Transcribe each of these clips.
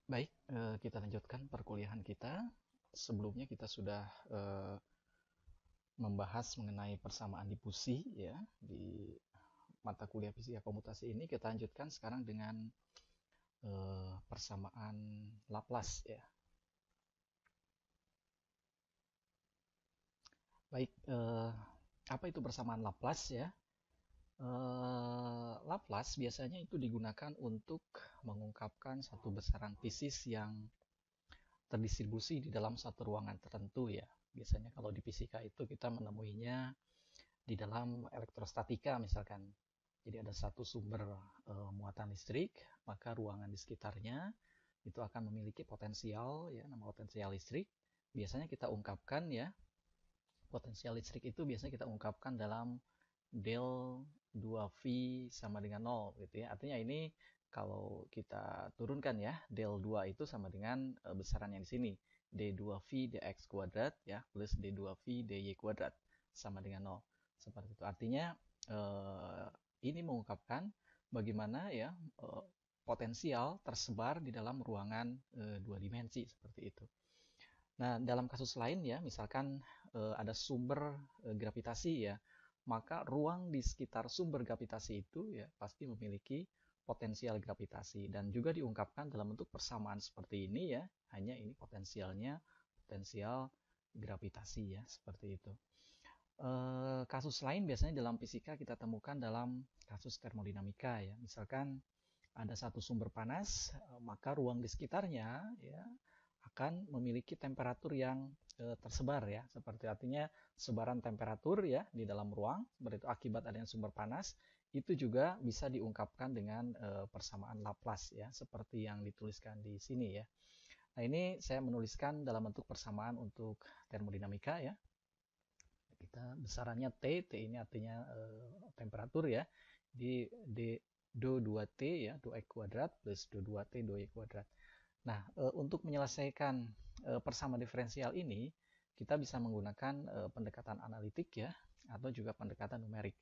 Baik, kita lanjutkan perkuliahan kita. Sebelumnya kita sudah membahas mengenai persamaan difusi ya di mata kuliah fisika komputasi ini. Kita lanjutkan sekarang dengan persamaan Laplace ya. Baik, apa itu persamaan Laplace ya? Laplace biasanya itu digunakan untuk mengungkapkan satu besaran fisis yang terdistribusi di dalam satu ruangan tertentu ya. Biasanya kalau di fisika itu kita menemuinya di dalam elektrostatika misalkan. Jadi ada satu sumber muatan listrik, maka ruangan di sekitarnya itu akan memiliki potensial ya, nama potensial listrik. Biasanya kita ungkapkan ya, potensial listrik itu biasanya kita ungkapkan dalam del 2V sama dengan 0 gitu ya. Artinya ini kalau kita turunkan ya, del 2 itu sama dengan besaran yang di sini. D2V dx kuadrat ya plus D2V dy kuadrat sama dengan 0. Seperti itu. Artinya ini mengungkapkan bagaimana ya potensial tersebar di dalam ruangan dua dimensi seperti itu. Nah, dalam kasus lain ya, misalkan ada sumber gravitasi ya, maka ruang di sekitar sumber gravitasi itu ya pasti memiliki potensial gravitasi dan juga diungkapkan dalam bentuk persamaan seperti ini ya, hanya ini potensialnya potensial gravitasi ya, seperti itu. Kasus lain biasanya dalam fisika kita temukan dalam kasus termodinamika ya, misalkan ada satu sumber panas, maka ruang di sekitarnya ya akan memiliki temperatur yang tersebar ya, seperti artinya sebaran temperatur ya di dalam ruang, seperti itu akibat adanya sumber panas, itu juga bisa diungkapkan dengan persamaan Laplace ya, seperti yang dituliskan di sini ya. Nah, ini saya menuliskan dalam bentuk persamaan untuk termodinamika ya. Kita besarannya T, T ini artinya temperatur ya, di do 2T ya, do X kuadrat plus do 2T do Y kuadrat. Nah, untuk menyelesaikan persamaan diferensial ini, kita bisa menggunakan pendekatan analitik ya, atau juga pendekatan numerik.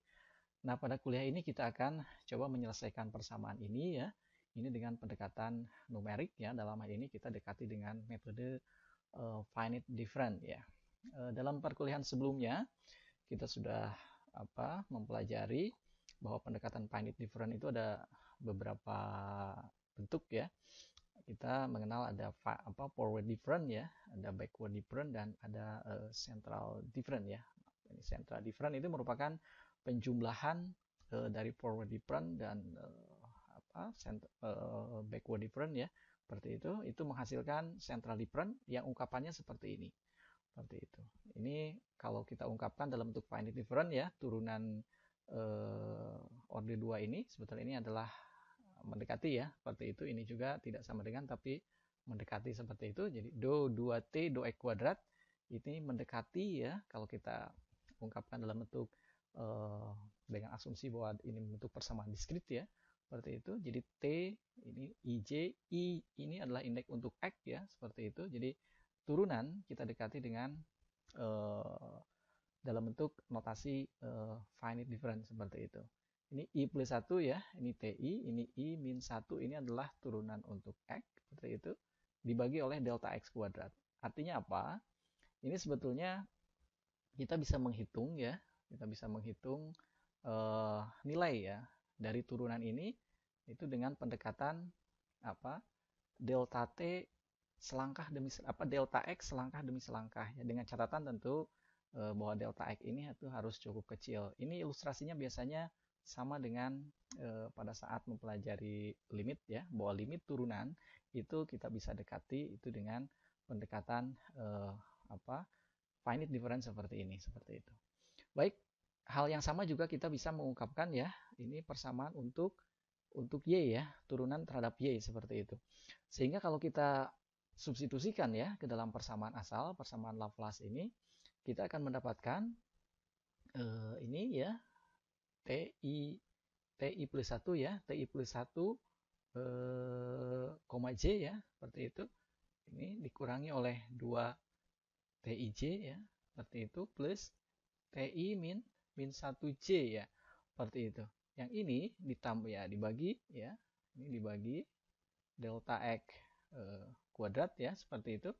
Nah, pada kuliah ini kita akan coba menyelesaikan persamaan ini ya, ini dengan pendekatan numerik ya, dalam hal ini kita dekati dengan metode finite difference ya. Dalam perkuliahan sebelumnya, kita sudah mempelajari bahwa pendekatan finite difference itu ada beberapa bentuk ya. Kita mengenal ada forward difference ya, ada backward difference dan ada central difference ya. Ini central difference itu merupakan penjumlahan dari forward difference dan backward difference ya. Seperti itu menghasilkan central difference yang ungkapannya seperti ini. Seperti itu. Ini kalau kita ungkapkan dalam bentuk finite difference ya, turunan order 2 ini sebetulnya ini adalah mendekati ya, seperti itu. Ini juga tidak sama dengan tapi mendekati seperti itu. Jadi do 2T do X kuadrat ini mendekati ya, kalau kita ungkapkan dalam bentuk dengan asumsi bahwa ini bentuk persamaan diskrit ya, seperti itu. Jadi T ini IJ, I ini adalah indeks untuk X ya, seperti itu. Jadi turunan kita dekati dengan dalam bentuk notasi finite difference seperti itu. Ini I plus 1 ya, ini TI, ini I min 1, ini adalah turunan untuk X, seperti itu, dibagi oleh delta X kuadrat. Artinya apa? Ini sebetulnya kita bisa menghitung ya, kita bisa menghitung nilai ya dari turunan ini itu dengan pendekatan delta T selangkah demi delta X selangkah demi selangkah ya, dengan catatan tentu bahwa delta X ini itu harus cukup kecil. Ini ilustrasinya biasanya sama dengan pada saat mempelajari limit ya, bahwa limit turunan itu kita bisa dekati itu dengan pendekatan finite difference seperti ini, seperti itu. Baik, hal yang sama juga kita bisa mengungkapkan ya, ini persamaan untuk Y ya, turunan terhadap Y seperti itu. Sehingga kalau kita substitusikan ya ke dalam persamaan asal, persamaan Laplace ini, kita akan mendapatkan ini ya, TI plus 1 ya, TI plus 1 J ya, seperti itu. Ini dikurangi oleh 2 TIJ ya, seperti itu, plus TI min 1J ya, seperti itu. Yang ini ditambah ya, dibagi ya, ini dibagi delta X kuadrat ya, seperti itu,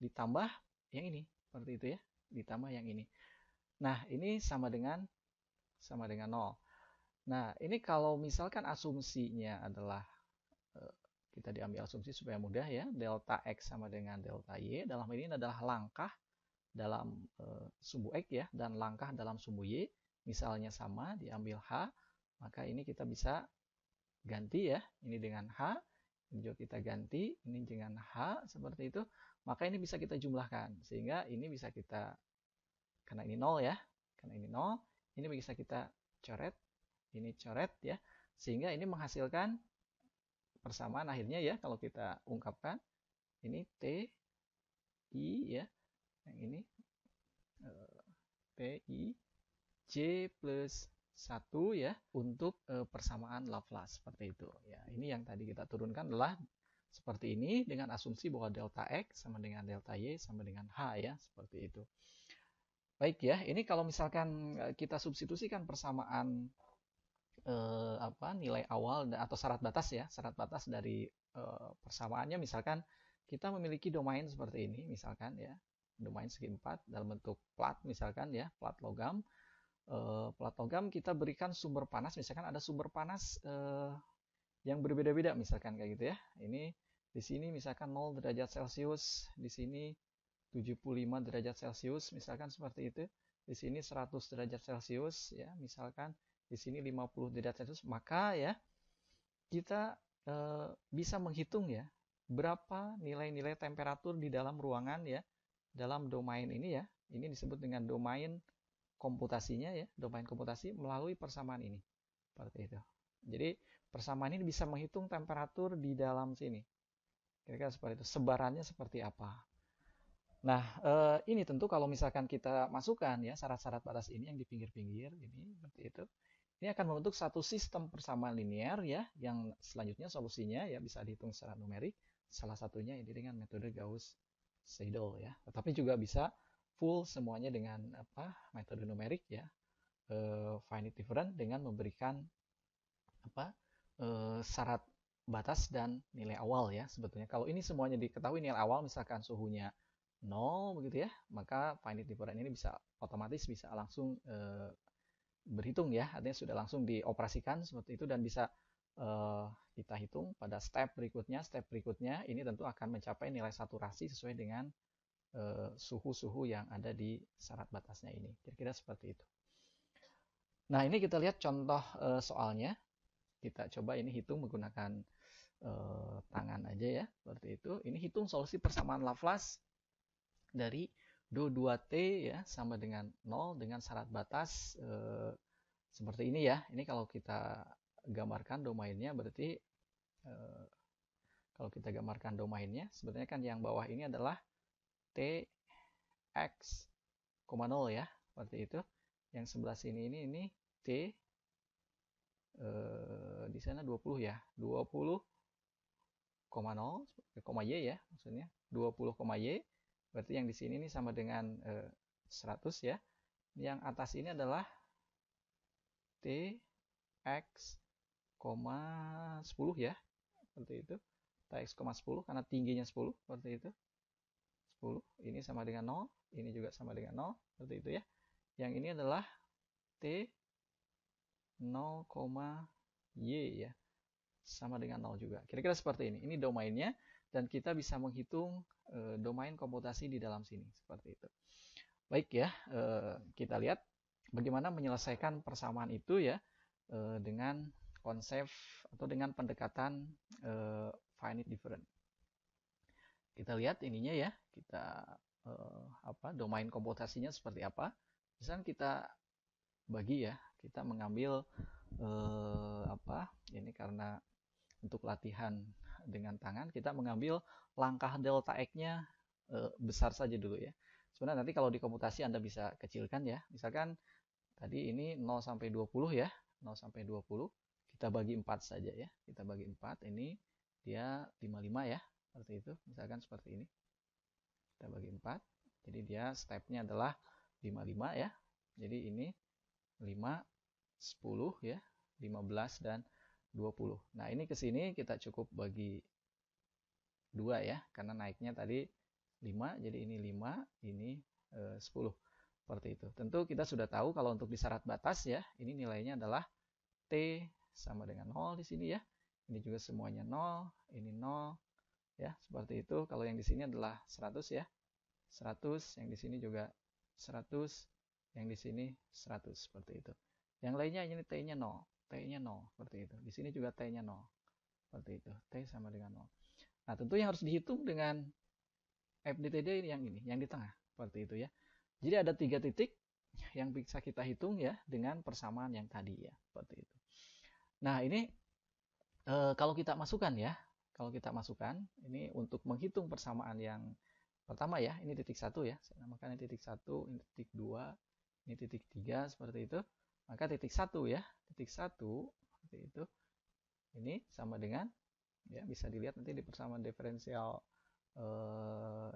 ditambah yang ini, seperti itu ya, ditambah yang ini. Nah, ini sama dengan 0. Nah, ini kalau misalkan asumsinya adalah kita diambil asumsi supaya mudah ya, delta X sama dengan delta Y. Dalam ini adalah langkah dalam sumbu X ya, dan langkah dalam sumbu Y. Misalnya sama, diambil H, maka ini kita bisa ganti ya, ini dengan H, ini juga kita ganti, ini dengan H, seperti itu. Maka ini bisa kita jumlahkan, sehingga ini bisa kita, karena ini 0 ya, karena ini 0, ini bisa kita coret, ini coret ya, sehingga ini menghasilkan persamaan akhirnya ya, kalau kita ungkapkan, ini T, I ya, yang ini T, I, J plus 1 ya, untuk persamaan Laplace, seperti itu. Ya, ini yang tadi kita turunkan adalah seperti ini, dengan asumsi bahwa delta X sama dengan delta Y sama dengan H ya, seperti itu. Baik ya, ini kalau misalkan kita substitusikan persamaan nilai awal atau syarat batas ya, syarat batas dari persamaannya, misalkan kita memiliki domain seperti ini, misalkan ya, domain segi 4 dalam bentuk plat, misalkan ya, plat logam. Plat logam kita berikan sumber panas, misalkan ada sumber panas yang berbeda-beda, misalkan kayak gitu ya. Ini di sini misalkan 0 derajat Celcius, di sini 75 derajat Celcius, misalkan seperti itu. Di sini 100 derajat Celcius ya, misalkan di sini 50 derajat Celcius, maka ya kita bisa menghitung ya berapa nilai-nilai temperatur di dalam ruangan ya, dalam domain ini ya. Ini disebut dengan domain komputasinya ya, domain komputasi melalui persamaan ini. Seperti itu. Jadi persamaan ini bisa menghitung temperatur di dalam sini. Kira-kira seperti itu. Sebarannya seperti apa? Nah, ini tentu kalau misalkan kita masukkan ya syarat-syarat batas ini yang di pinggir-pinggir ini seperti itu. Ini akan membentuk satu sistem persamaan linear ya, yang selanjutnya solusinya ya bisa dihitung secara numerik. Salah satunya ini dengan metode Gauss-Seidel ya. Tetapi juga bisa full semuanya dengan metode numerik ya, finite difference, dengan memberikan syarat batas dan nilai awal ya. Sebetulnya kalau ini semuanya diketahui nilai awal, misalkan suhunya 0 begitu ya, maka finite difference ini bisa otomatis bisa langsung berhitung ya, artinya sudah langsung dioperasikan seperti itu, dan bisa kita hitung pada step berikutnya. Step berikutnya ini tentu akan mencapai nilai saturasi sesuai dengan suhu-suhu yang ada di syarat batasnya ini. Kira-kira seperti itu. Nah, ini kita lihat contoh soalnya. Kita coba ini hitung menggunakan tangan aja ya, seperti itu. Ini hitung solusi persamaan Laplace dari do 2t ya sama dengan 0 dengan syarat batas seperti ini ya. Ini kalau kita gambarkan domainnya, berarti kalau kita gambarkan domainnya, sebenarnya kan yang bawah ini adalah t x, 0 ya, seperti itu. Yang sebelah sini ini t di sana 20 ya, 20, 0, y ya, maksudnya 20, y. Berarti yang di sini ini sama dengan 100 ya. Yang atas ini adalah t x, 10 ya, seperti itu. T x, 10 karena tingginya 10, seperti itu. 10, ini sama dengan 0, ini juga sama dengan 0, seperti itu ya. Yang ini adalah t 0, y ya, sama dengan 0 juga. Kira-kira seperti ini. Ini domainnya, dan kita bisa menghitung domain komputasi di dalam sini, seperti itu. Baik ya, kita lihat bagaimana menyelesaikan persamaan itu ya, dengan konsep atau dengan pendekatan finite difference. Kita lihat ininya ya, kita domain komputasinya seperti apa. Misalnya kita bagi ya, kita mengambil ini karena untuk latihan dengan tangan, kita mengambil langkah delta X-nya besar saja dulu ya. Sebenarnya nanti kalau di komputasi Anda bisa kecilkan ya. Misalkan tadi ini 0 sampai 20 ya, 0 sampai 20. Kita bagi 4 saja ya. Kita bagi 4, ini dia 55 ya, seperti itu. Misalkan seperti ini. Kita bagi 4. Jadi dia stepnya adalah 55 ya. Jadi ini 5, 10 ya, 15 dan 20. Nah, ini ke sini kita cukup bagi 2 ya, karena naiknya tadi 5, jadi ini 5, ini 10. Seperti itu. Tentu kita sudah tahu kalau untuk di syarat batas ya, ini nilainya adalah T sama dengan 0 di sini ya. Ini juga semuanya 0, ini 0 ya, seperti itu. Kalau yang di sini adalah 100 ya. 100, yang di sini juga 100, yang di sini 100 seperti itu. Yang lainnya ini T-nya 0, T-nya 0 seperti itu. Di sini juga T-nya 0. Seperti itu. T sama dengan 0. Nah, tentu yang harus dihitung dengan FDTD yang ini, yang di tengah. Seperti itu ya. Jadi ada 3 titik yang bisa kita hitung ya dengan persamaan yang tadi ya. Seperti itu. Nah, ini kalau kita masukkan ya, kalau kita masukkan ini untuk menghitung persamaan yang pertama ya, ini titik 1 ya, saya namakan ini titik 1, ini titik 2, ini titik 3 seperti itu. Maka titik 1 ya, titik 1 seperti itu. Ini sama dengan ya, bisa dilihat nanti di persamaan diferensial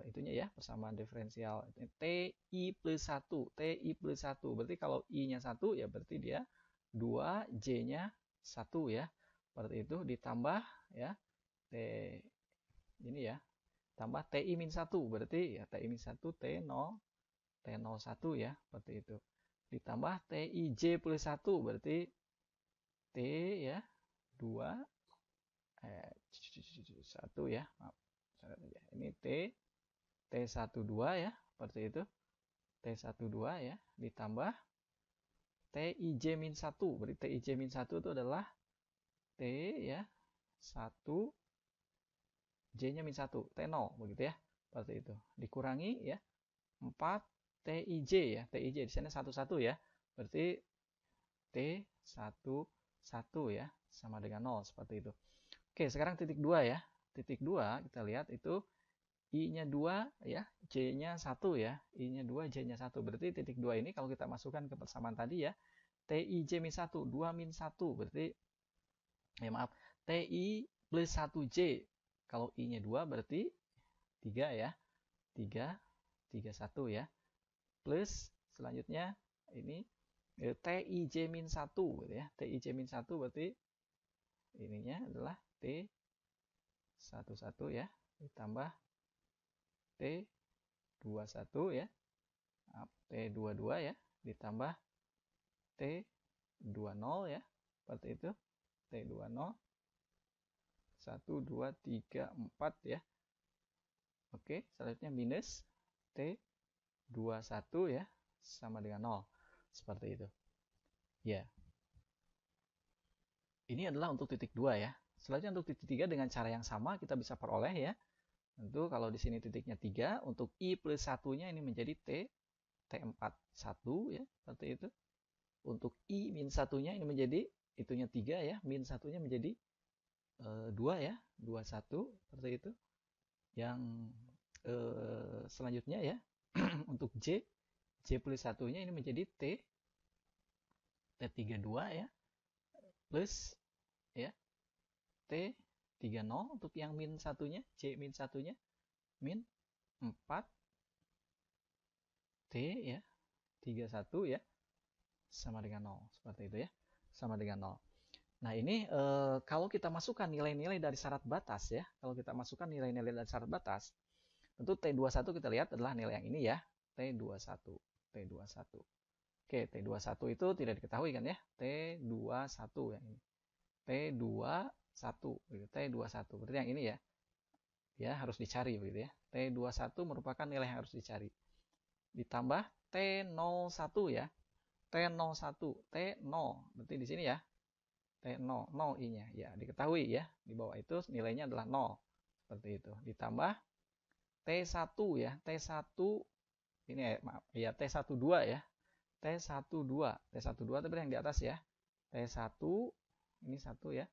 itunya ya, persamaan diferensial TI plus 1, TI plus 1. Berarti kalau I-nya 1 ya berarti dia 2, J-nya 1 ya. Seperti itu ditambah ya T ini ya, tambah TI min 1 berarti ya TI min 1 T0 T01 ya, seperti itu. Ditambah TIJ plus 1 berarti T ya 2 1 ya, maaf. Ini T12 ya, seperti itu. T12 ya, ditambah TIJ min 1. Berarti TIJ min 1 itu adalah T ya 1, J-nya min 1, T0 begitu ya. Seperti itu. Dikurangi ya 4 TIJ ya. TIJ di sana 11 ya. Berarti T11 ya sama dengan 0 seperti itu. Oke, sekarang titik 2 ya. Titik 2 kita lihat itu I-nya 2 ya, J-nya 1 ya. I-nya 2, J-nya 1. Berarti titik 2 ini kalau kita masukkan ke persamaan tadi ya, TIJ min 1, 2 min 1. Berarti ya maaf, TI plus 1J. Kalau I-nya 2 berarti 3 ya. 3, 31 ya. Plus selanjutnya ini TIJ min 1 gitu ya. TIJ min 1 berarti ininya adalah T11 ya. Ditambah T21 ya. T22 ya. Ditambah T20 ya. Seperti itu. T20. 1, 2, 3, 4 ya. Oke, selanjutnya minus T21 ya. Sama dengan 0. Seperti itu. Ya. Ini adalah untuk titik 2 ya. Selanjutnya untuk titik 3 dengan cara yang sama kita bisa peroleh ya. Tentu kalau di sini titiknya 3, untuk I plus 1-nya ini menjadi T41 ya, seperti itu. Untuk I min 1-nya ini menjadi itunya 3 ya, min 1-nya menjadi 2 ya, 21 seperti itu. Yang selanjutnya ya, untuk J plus 1-nya ini menjadi T32 ya, plus ya, T30 untuk yang min 1-nya, J min 1-nya, min 4 T ya 31 ya sama dengan 0 seperti itu ya, sama dengan 0. Nah ini kalau kita masukkan nilai-nilai dari syarat batas ya, kalau kita masukkan nilai-nilai dari syarat batas, tentu T21 kita lihat adalah nilai yang ini ya, T21. Oke, T21 itu tidak diketahui kan ya, T21 yang ini, T21 T21 berarti yang ini ya, ya harus dicari begitu ya. T21 merupakan nilai yang harus dicari. Ditambah T01 ya. T01, T0 berarti di sini ya. T0, 0 I-nya. Ya, diketahui ya. Di bawah itu nilainya adalah 0. Seperti itu. Ditambah T1 ya. T1 ini maaf, ya T12 ya. T12. T12 itu berarti yang di atas ya. T1 ini 1 ya.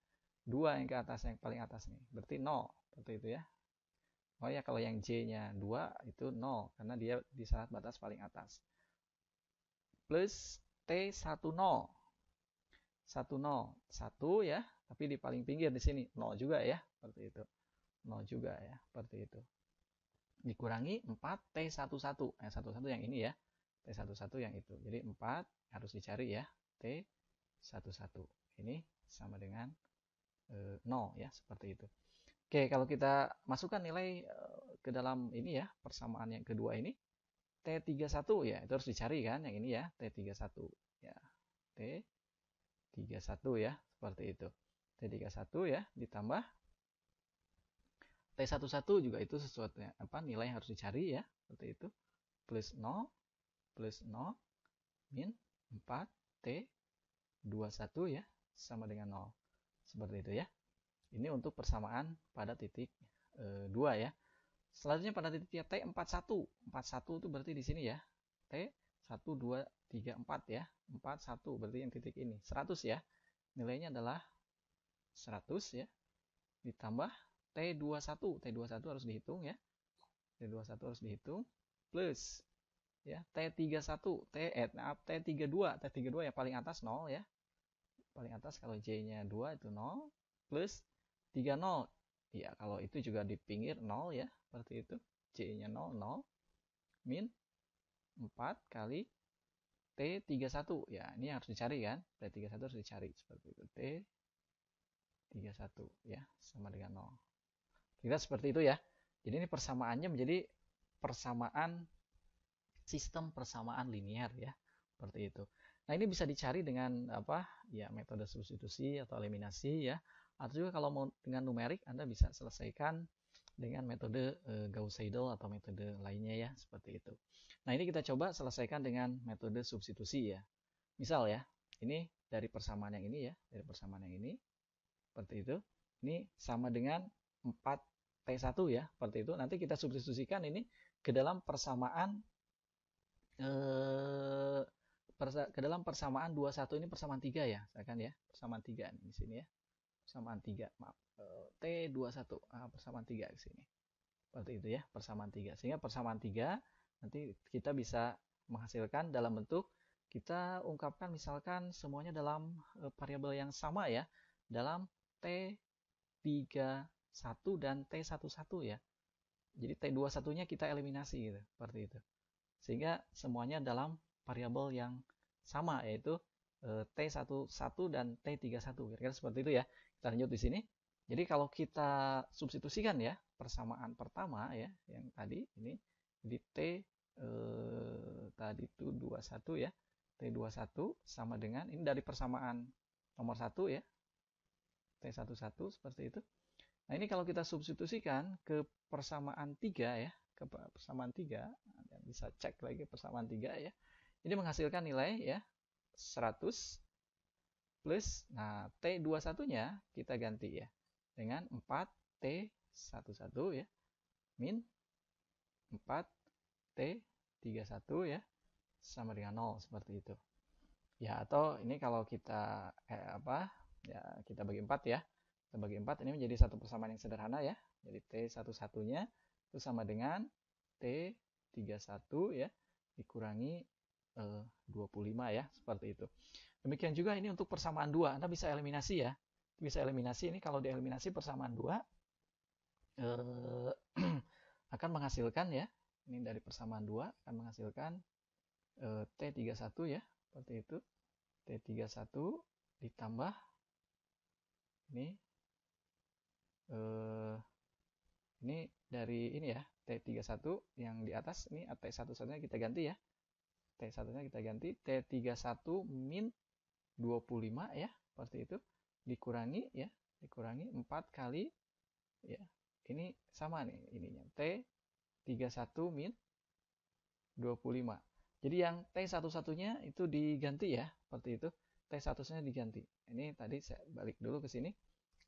2 yang ke atas, yang paling atas nih. Berarti 0. Seperti itu ya. Oh ya, kalau yang J-nya 2 itu 0 karena dia di syarat batas paling atas. Plus T10. 1 ya, tapi di paling pinggir di sini 0 juga ya, seperti itu. 0 juga ya, seperti itu. Dikurangi 4 T11. 11 yang ini ya. T11 yang itu. Jadi 4 harus dicari ya. T11. Ini sama dengan 0 ya, seperti itu. Oke, kalau kita masukkan nilai ke dalam ini ya, persamaan yang kedua ini, T31 ya, itu harus dicari kan yang ini ya, T31. Ya, T31 ya, seperti itu. T31 ya, ditambah T11 juga itu sesuatu yang apa nilai yang harus dicari ya, seperti itu. Plus 0 min 4 T21 ya, sama dengan 0. Seperti itu ya. Ini untuk persamaan pada titik 2 ya. Selanjutnya pada titik T41. 41 itu berarti di sini ya. T1, 2, 3, 4 ya. 41 berarti yang titik ini. 100 ya. Nilainya adalah 100 ya. Ditambah T21. T21 harus dihitung ya. T21 harus dihitung. Plus ya T31. T32 yang paling atas 0 ya. Paling atas kalau J-nya 2 itu 0. Plus 30. Ya, kalau itu juga di pinggir 0 ya, seperti itu. C-nya 0, 0. Min 4 kali T31. Ya, ini harus dicari kan. T31 harus dicari. Seperti itu. T31 ya, sama dengan 0. Kira seperti itu ya. Jadi ini persamaannya menjadi persamaan sistem persamaan linear ya. Seperti itu. Nah, ini bisa dicari dengan apa? Ya, metode substitusi atau eliminasi ya. Atau juga kalau mau dengan numerik, Anda bisa selesaikan dengan metode Gauss-Seidel atau metode lainnya ya, seperti itu. Nah, ini kita coba selesaikan dengan metode substitusi ya. Misal ya, ini dari persamaan yang ini ya, dari persamaan yang ini, seperti itu. Ini sama dengan 4T1 ya, seperti itu. Nanti kita substitusikan ini ke dalam persamaan ke dalam persamaan 21 ini persamaan 3 ya, misalkan ya, persamaan 3 nih di sini ya. Persamaan 3, maaf. T21, persamaan 3 di sini. Seperti itu ya, persamaan 3. Sehingga persamaan 3 nanti kita bisa menghasilkan dalam bentuk kita ungkapkan misalkan semuanya dalam variabel yang sama ya, dalam T31 dan T11 ya. Jadi T21-nya kita eliminasi gitu, seperti itu. Sehingga semuanya dalam variabel yang sama yaitu T11 dan T31. Kira-kira seperti itu ya. Kita lanjut di sini. Jadi kalau kita substitusikan ya persamaan pertama ya yang tadi ini di T tadi itu 21 ya. T21 sama dengan ini dari persamaan nomor 1 ya. T11 seperti itu. Nah, ini kalau kita substitusikan ke persamaan 3 ya, ke persamaan 3, bisa cek lagi persamaan 3 ya. Ini menghasilkan nilai ya 100 plus, nah T21-nya kita ganti ya dengan 4T11 ya min 4T31 ya sama dengan 0 seperti itu. Ya, atau ini kalau kita ya kita bagi 4 ya. Kita bagi 4 ini menjadi satu persamaan yang sederhana ya. Jadi T11-nya itu sama dengan T31 ya dikurangi 25 ya, seperti itu. Demikian juga ini untuk persamaan 2. Anda bisa eliminasi ya. Bisa eliminasi ini kalau dieliminasi persamaan 2 akan menghasilkan ya. Ini dari persamaan 2 akan menghasilkan T31 ya, seperti itu. T31 ditambah ini dari ini ya, T31 yang di atas ini T11-nya kita ganti ya. T1-nya kita ganti T31 min 25 ya, seperti itu. Dikurangi ya, dikurangi 4 kali ya. Ini sama nih ininya. T31 min 25. Jadi yang T11-nya itu diganti ya, seperti itu. T1-nya diganti. Ini tadi saya balik dulu ke sini.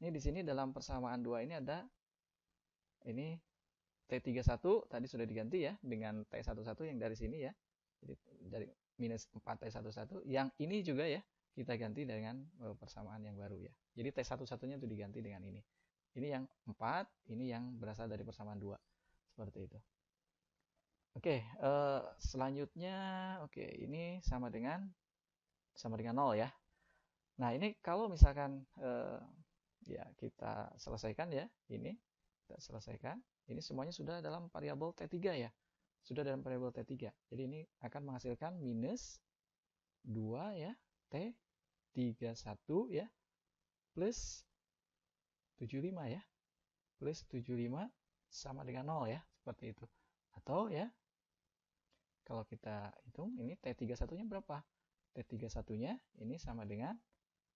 Ini di sini dalam persamaan 2 ini ada ini T31 tadi sudah diganti ya dengan T11 yang dari sini ya. Jadi dari minus 4T11. Yang ini juga ya kita ganti dengan persamaan yang baru ya. Jadi T11-nya itu diganti dengan ini. Ini yang 4, ini yang berasal dari persamaan 2. Seperti itu. Oke, selanjutnya ini sama dengan 0 ya. Nah, ini kalau misalkan ya kita selesaikan ya, ini kita selesaikan. Ini semuanya sudah dalam variabel T3 ya. Sudah dalam variabel T3. Jadi ini akan menghasilkan minus 2 ya, T31 ya, plus 75 ya. plus 75 sama dengan 0 ya, seperti itu. Atau ya, kalau kita hitung ini T31-nya berapa? T31-nya ini sama dengan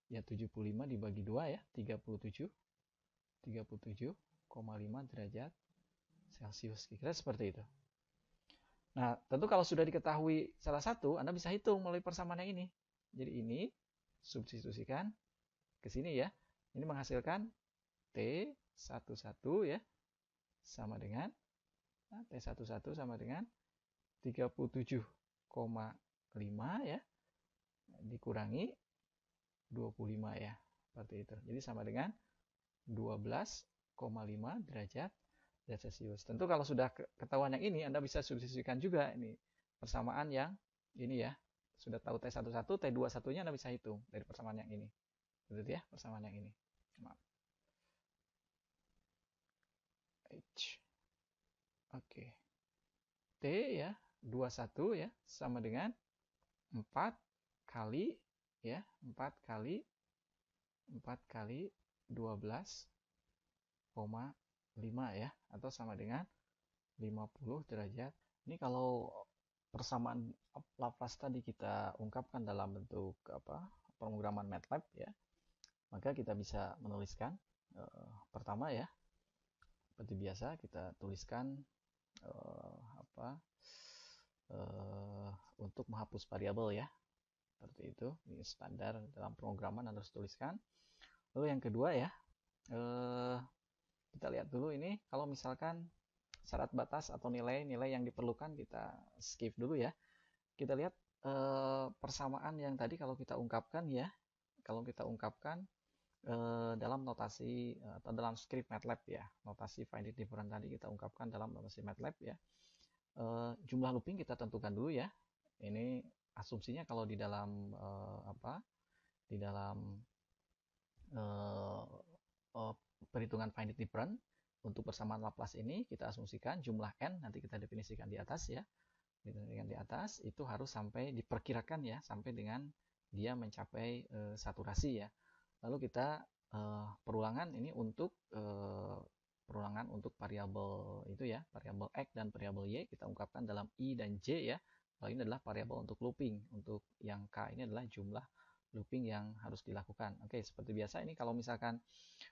ya 75 dibagi 2 ya, 37,5 derajat Celcius. Kira-kira seperti itu. Nah, tentu kalau sudah diketahui salah satu, Anda bisa hitung melalui persamaan yang ini. Jadi ini substitusikan ke sini ya. Ini menghasilkan T11 ya sama dengan T11 sama dengan 37,5 ya dikurangi 25 ya. Seperti itu. Jadi sama dengan 12,5 derajat Celcius. Tentu kalau sudah ketahuan yang ini, Anda bisa substitusikan juga ini persamaan yang ini ya. Sudah tahu T11, T21-nya Anda bisa hitung dari persamaan yang ini. Betul ya, persamaan yang ini. Maaf. H. Oke. T ya, 21 ya, sama dengan 4 kali ya, 4 kali 12,5 ya, atau sama dengan 50 derajat. Ini kalau persamaan Laplace tadi kita ungkapkan dalam bentuk pemrograman MATLAB ya, maka kita bisa menuliskan pertama ya, seperti biasa kita tuliskan untuk menghapus variabel ya, seperti itu. Ini standar dalam pemrograman harus tuliskan. Lalu yang kedua ya, kita lihat dulu ini kalau misalkan syarat batas atau nilai-nilai yang diperlukan kita skip dulu ya. Kita lihat persamaan yang tadi kalau kita ungkapkan ya, dalam notasi atau dalam script MATLAB ya, notasi finite difference tadi kita ungkapkan dalam notasi MATLAB ya. Jumlah looping kita tentukan dulu ya. Ini asumsinya kalau di dalam perhitungan finite difference untuk persamaan Laplace ini kita asumsikan jumlah n, nanti kita definisikan di atas ya. Dengan di atas itu harus sampai diperkirakan ya, sampai dengan dia mencapai saturasi ya. Lalu kita perulangan ini untuk variabel itu ya, variabel x dan variabel y kita ungkapkan dalam i dan j ya. Lalu ini adalah variabel untuk looping. Untuk yang k ini adalah jumlah looping yang harus dilakukan. Oke, seperti biasa ini kalau misalkan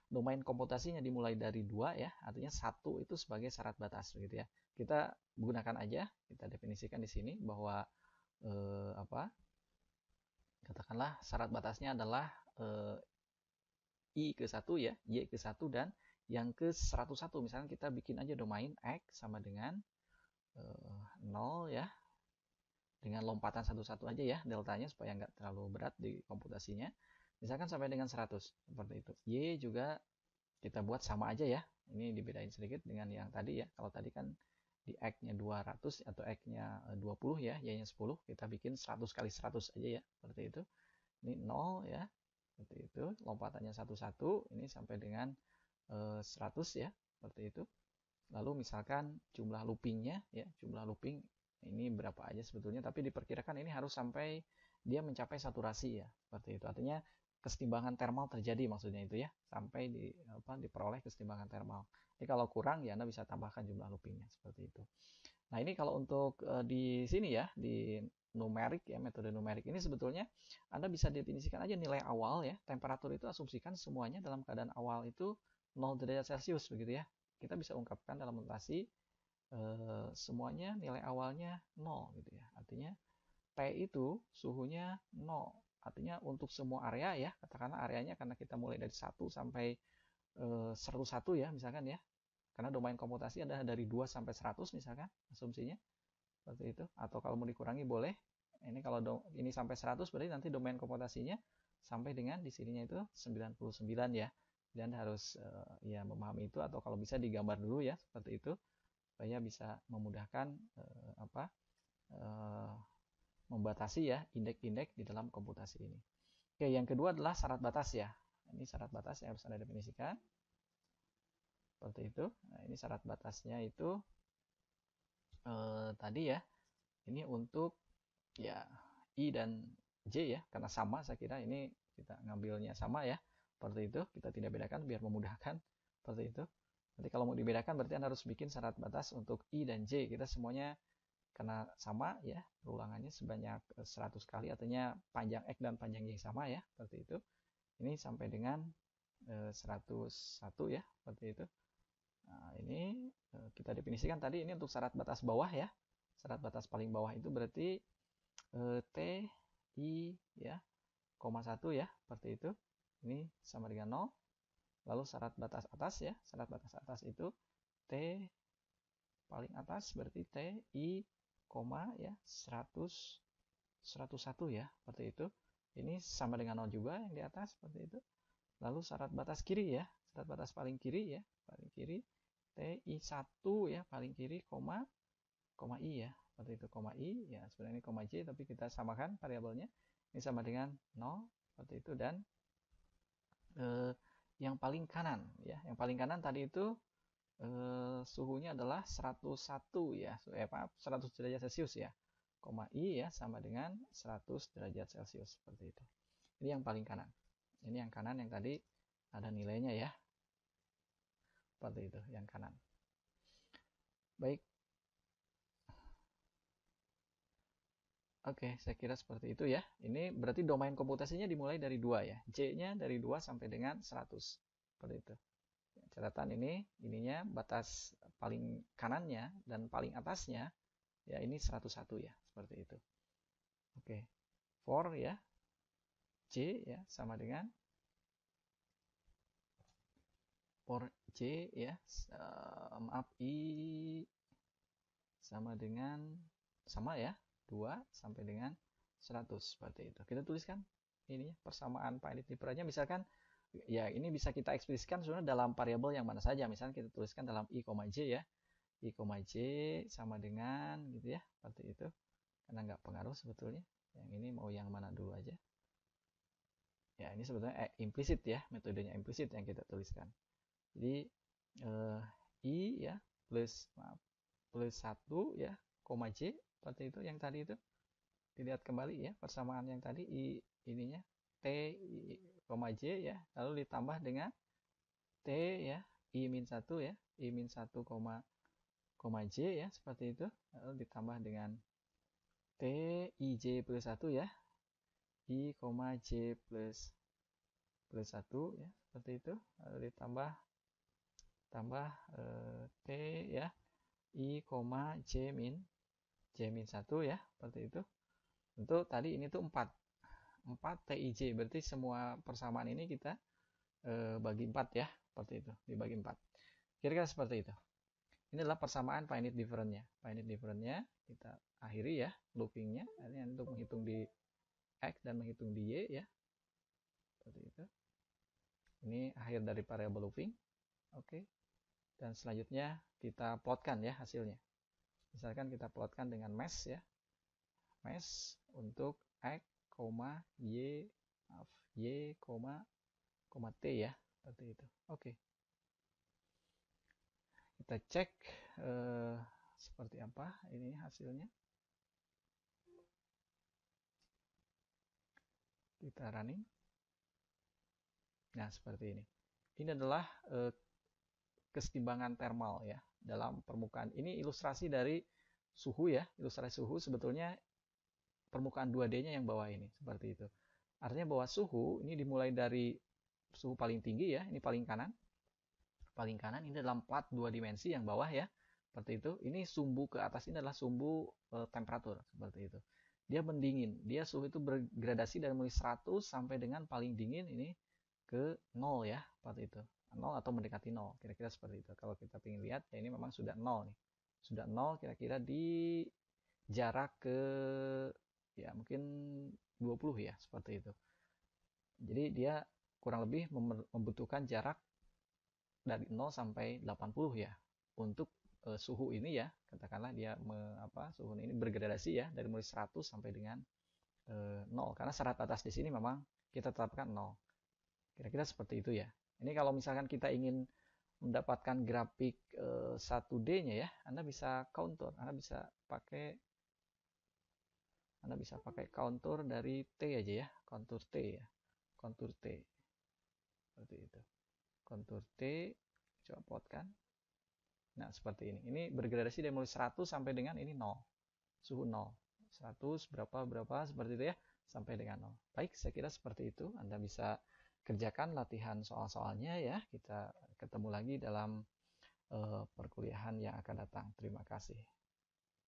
domain komputasinya dimulai dari 2 ya, artinya 1 itu sebagai syarat batas begitu ya. Kita gunakan aja, kita definisikan di sini bahwa katakanlah syarat batasnya adalah i ke 1 ya, y ke 1 dan yang ke 101. Misalnya kita bikin aja domain x sama dengan 0 ya, dengan lompatan 11 aja ya deltanya supaya nggak terlalu berat di komputasinya. Misalkan sampai dengan 100 seperti itu. Y juga kita buat sama aja ya. Ini dibedain sedikit dengan yang tadi ya. Kalau tadi kan di x-nya 200 atau x-nya 20 ya, y-nya 10, kita bikin 100 kali 100 aja ya, seperti itu. Ini 0 ya, seperti itu. Lompatannya 11, ini sampai dengan 100 ya, seperti itu. Lalu misalkan jumlah loopingnya ya, jumlah looping ini berapa aja sebetulnya, tapi diperkirakan ini harus sampai dia mencapai saturasi ya, seperti itu. Artinya kesetimbangan termal terjadi maksudnya itu ya, sampai diperoleh kesetimbangan termal. Jadi kalau kurang ya Anda bisa tambahkan jumlah loopingnya seperti itu. Nah ini kalau untuk di sini ya, di numerik ya, metode numerik ini sebetulnya Anda bisa definisikan aja nilai awal ya. Temperatur itu asumsikan semuanya dalam keadaan awal itu 0 derajat Celcius begitu ya. Kita bisa ungkapkan dalam notasi semuanya nilai awalnya 0 gitu ya. Artinya T itu suhunya 0. Artinya untuk semua area ya, katakanlah areanya karena kita mulai dari 1 sampai 101 ya misalkan ya. Karena domain komputasi ada dari 2 sampai 100 misalkan asumsinya. Seperti itu. Atau kalau mau dikurangi boleh. Ini kalau ini sampai 100 berarti nanti domain komputasinya sampai dengan di sininya itu 99 ya. Dan harus ya memahami itu, atau kalau bisa digambar dulu ya seperti itu supaya bisa memudahkan membatasi ya indeks-indeks di dalam komputasi ini. Oke, yang kedua adalah syarat batas ya. Ini syarat batas yang harus Anda definisikan. Seperti itu. Nah, ini syarat batasnya itu tadi ya. Ini untuk ya I dan J ya, karena sama saya kira ini kita ngambilnya sama ya. Seperti itu, kita tidak bedakan biar memudahkan. Seperti itu. Nanti kalau mau dibedakan berarti Anda harus bikin syarat batas untuk I dan J. Kita semuanya karena sama ya, perulangannya sebanyak 100 kali, artinya panjang X dan panjang Y sama ya, seperti itu. Ini sampai dengan 101 ya, seperti itu. Nah, ini kita definisikan tadi ini untuk syarat batas bawah ya. Syarat batas paling bawah itu berarti T I ya, koma 1 ya, seperti itu. Ini sama dengan 0. Lalu syarat batas atas ya, syarat batas atas itu T paling atas berarti T I koma ya 100 101 ya, seperti itu. Ini sama dengan 0 juga yang di atas, seperti itu. Lalu syarat batas kiri ya, syarat batas paling kiri ya, paling kiri TI1 ya, paling kiri koma I ya, seperti itu, koma I ya, sebenarnya ini koma J tapi kita samakan variabelnya. Ini sama dengan 0 seperti itu. Dan yang paling kanan ya, yang paling kanan tadi itu suhunya adalah 101 ya, 100 derajat Celcius ya, koma I ya sama dengan 100 derajat Celcius, seperti itu. Ini yang paling kanan. Ini yang kanan yang tadi ada nilainya ya, seperti itu yang kanan. Baik. Oke, saya kira seperti itu ya. Ini berarti domain komputasinya dimulai dari 2 ya. J-nya dari 2 sampai dengan 100. Seperti itu. Catatan ininya batas paling kanannya dan paling atasnya ya ini 101 ya, seperti itu. Oke. For ya. J ya sama dengan for J ya. Maaf, I sama dengan sama ya, 2 sampai dengan 100, seperti itu. Kita tuliskan ini persamaan finite difference-nya, misalkan ya ini bisa kita eksplisifkan sebenarnya dalam variabel yang mana saja. Misalnya kita tuliskan dalam I, J ya. I, J sama dengan gitu ya, seperti itu. Karena nggak pengaruh sebetulnya. Yang ini mau yang mana dulu aja. Ya ini sebetulnya implisit ya, metodenya implisit yang kita tuliskan. Jadi I ya plus 1 ya, J seperti itu yang tadi itu. Dilihat kembali ya persamaan yang tadi I ininya T J ya, lalu ditambah dengan T ya, I min 1 ya, I min 1, J ya, seperti itu. Lalu ditambah dengan T I J plus 1 ya, I, J plus 1 ya, seperti itu. Lalu ditambah T ya, I, J min 1 ya, seperti itu. Tentu tadi ini tuh 4 TIJ, berarti semua persamaan ini kita bagi 4 ya, seperti itu, dibagi 4. Kira-kira seperti itu. Ini adalah persamaan finite difference-nya. Finite difference-nya kita akhiri ya, looping-nya. Ini untuk menghitung di X dan menghitung di Y ya. Seperti itu. Ini akhir dari variable looping. Oke. Dan selanjutnya kita plotkan ya hasilnya. Misalkan kita plotkan dengan mesh ya. Mesh untuk X, Y, Y, T ya, seperti itu. Oke. Kita cek seperti apa ini hasilnya. Kita running. Nah, seperti ini. Ini adalah kesetimbangan thermal ya dalam permukaan. Ini ilustrasi dari suhu ya. Ilustrasi suhu sebetulnya permukaan 2D-nya yang bawah ini, seperti itu. Artinya bahwa suhu ini dimulai dari suhu paling tinggi ya, ini paling kanan. Paling kanan ini dalam plat 2 dimensi yang bawah ya, seperti itu. Ini sumbu ke atas ini adalah sumbu temperatur, seperti itu. Dia mendingin, dia suhu itu bergradasi dari mulai 100 sampai dengan paling dingin ini ke 0 ya, seperti itu. 0 atau mendekati 0, kira-kira seperti itu. Kalau kita ingin lihat ya ini memang sudah 0 nih. Sudah 0 kira-kira di jarak ke ya mungkin 20 ya, seperti itu. Jadi dia kurang lebih membutuhkan jarak dari 0 sampai 80 ya untuk suhu ini ya, katakanlah dia suhu ini bergradasi ya dari mulai 100 sampai dengan 0, karena syarat atas di sini memang kita tetapkan 0. Kira-kira seperti itu ya. Ini kalau misalkan kita ingin mendapatkan grafik 1D-nya ya, Anda bisa contour, Anda bisa pakai kontur dari T aja ya, kontur T ya, kontur T seperti itu, kontur T Coba plotkan. Nah, seperti ini. Ini bergradasi dari mulai 100 sampai dengan ini 0. Suhu 0. 100 berapa seperti itu ya, sampai dengan 0. Baik, saya kira seperti itu. Anda bisa kerjakan latihan soal-soalnya ya. Kita ketemu lagi dalam perkuliahan yang akan datang. Terima kasih.